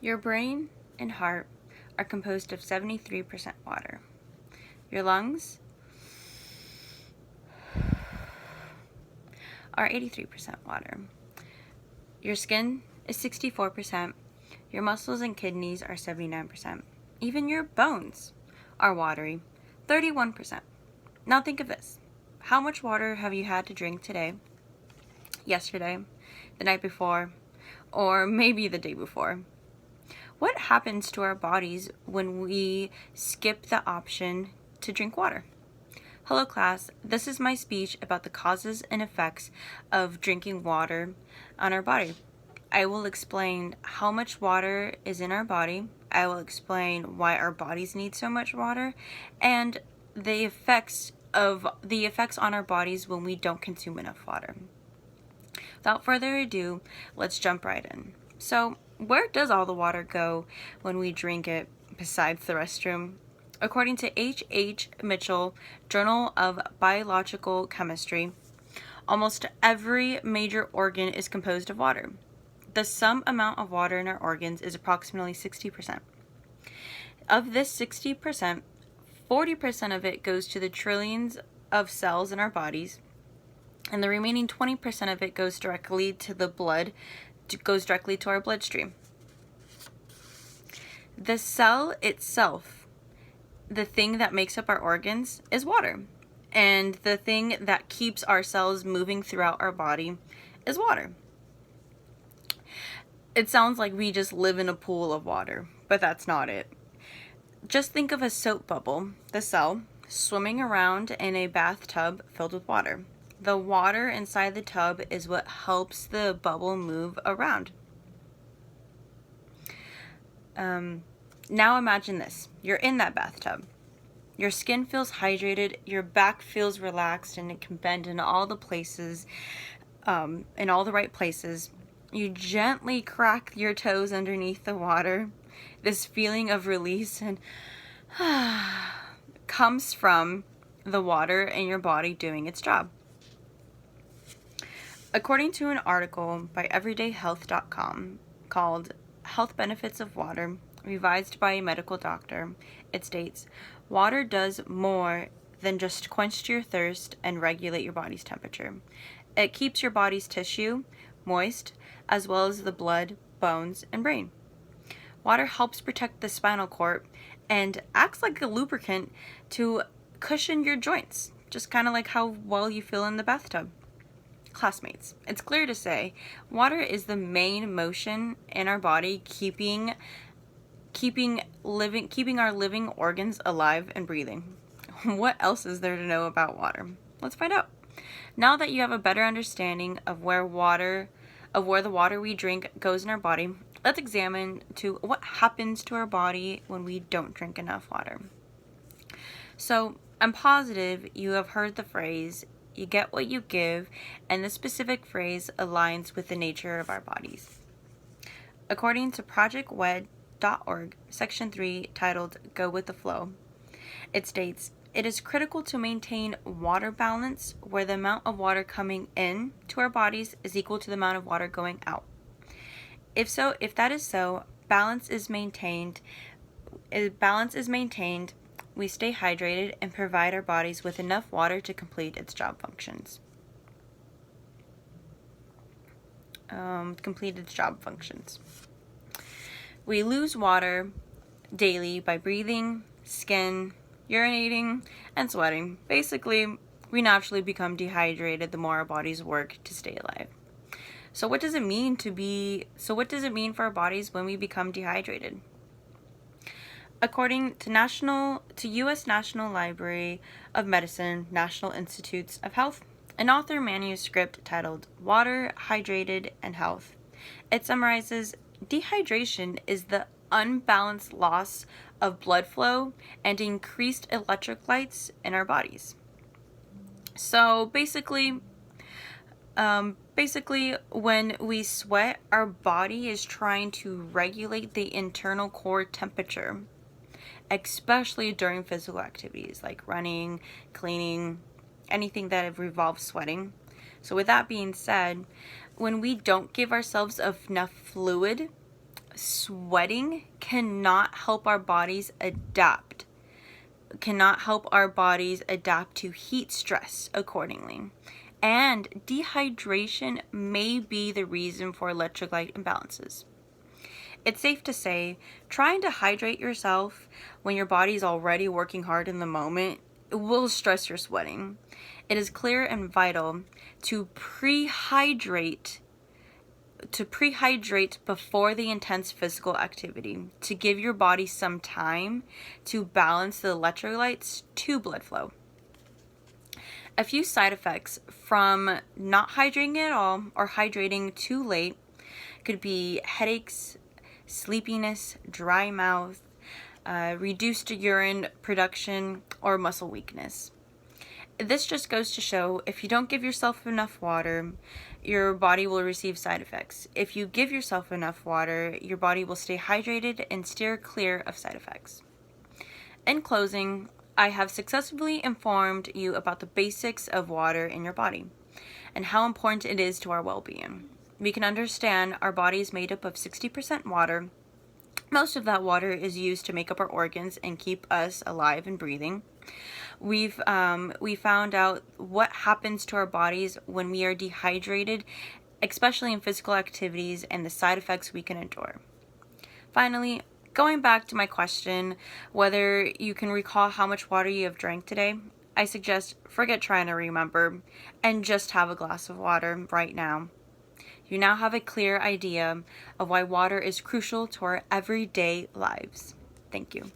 Your brain and heart are composed of 73% water. Your lungs are 83% water. Your skin is 64%. Your muscles and kidneys are 79%. Even your bones are watery, 31%. Now think of this. How much water have you had to drink today, yesterday, the night before, or maybe the day before? What happens to our bodies when we skip the option to drink water? Hello class, this is my speech about the causes and effects of drinking water on our body. I will explain how much water is in our body. I will explain why our bodies need so much water and the effects on our bodies when we don't consume enough water. Without further ado, let's jump right in. So, where does all the water go when we drink it besides the restroom? According to H. Mitchell, Journal of Biological Chemistry, almost every major organ is composed of water. The sum amount of water in our organs is approximately 60%. Of this 60%, 40% of it goes to the trillions of cells in our bodies, and the remaining 20% of it goes directly to the blood, goes directly to our bloodstream. The cell itself, the thing that makes up our organs, is water. And the thing that keeps our cells moving throughout our body is water. It sounds like we just live in a pool of water, but that's not it. Just think of a soap bubble, the cell, swimming around in a bathtub filled with water. The water inside the tub is what helps the bubble move around. Now imagine this. You're in that bathtub. Your skin feels hydrated, your back feels relaxed, and it can bend in all the places, in all the right places. You gently crack your toes underneath the water. This feeling of release and comes from the water in your body doing its job. According to an article by everydayhealth.com called Health Benefits of Water, revised by a medical doctor, it states, water does more than just quench your thirst and regulate your body's temperature. It keeps your body's tissue moist, as well as the blood, bones, and brain. Water helps protect the spinal cord and acts like a lubricant to cushion your joints, just kind of like how well you feel in the bathtub. Classmates, it's clear to say water is the main motion in our body, keeping our living organs alive and breathing. What else is there to know about water? Let's find out. Now that you have a better understanding of where the water we drink goes in our body, let's examine to what happens to our body when we don't drink enough water. So, I'm positive you have heard the phrase, you get what you give, and this specific phrase aligns with the nature of our bodies. According to ProjectWed.org, Section 3, titled Go with the Flow, it states, it is critical to maintain water balance where the amount of water coming in to our bodies is equal to the amount of water going out. If that is so, balance is maintained, we stay hydrated and provide our bodies with enough water to complete its job functions. We lose water daily by breathing, skin, urinating, and sweating. Basically, we naturally become dehydrated the more our bodies work to stay alive. So what does it mean for our bodies when we become dehydrated? According to U.S. National Library of Medicine, National Institutes of Health, an author manuscript titled Water, Hydrated, and Health, it summarizes dehydration is the unbalanced loss of blood flow and increased electrolytes in our bodies. So basically, when we sweat, our body is trying to regulate the internal core temperature, especially during physical activities like running, cleaning, anything that involves sweating. So with that being said, when we don't give ourselves enough fluid, sweating cannot help our bodies adapt, to heat stress accordingly. And dehydration may be the reason for electrolyte imbalances. It's safe to say, trying to hydrate yourself when your body's already working hard in the moment will stress your sweating. It is clear and vital to prehydrate before the intense physical activity, to give your body some time to balance the electrolytes to blood flow. A few side effects from not hydrating at all or hydrating too late could be headaches, sleepiness, dry mouth, reduced urine production, or muscle weakness. This just goes to show, if you don't give yourself enough water, your body will receive side effects. If you give yourself enough water, your body will stay hydrated and steer clear of side effects. In closing, I have successfully informed you about the basics of water in your body and how important it is to our well-being. We can understand our body is made up of 60% water. Most of that water is used to make up our organs and keep us alive and breathing. We found out what happens to our bodies when we are dehydrated, especially in physical activities, and the side effects we can endure. Finally, going back to my question, whether you can recall how much water you have drank today, I suggest forget trying to remember and just have a glass of water right now. You now have a clear idea of why water is crucial to our everyday lives. Thank you.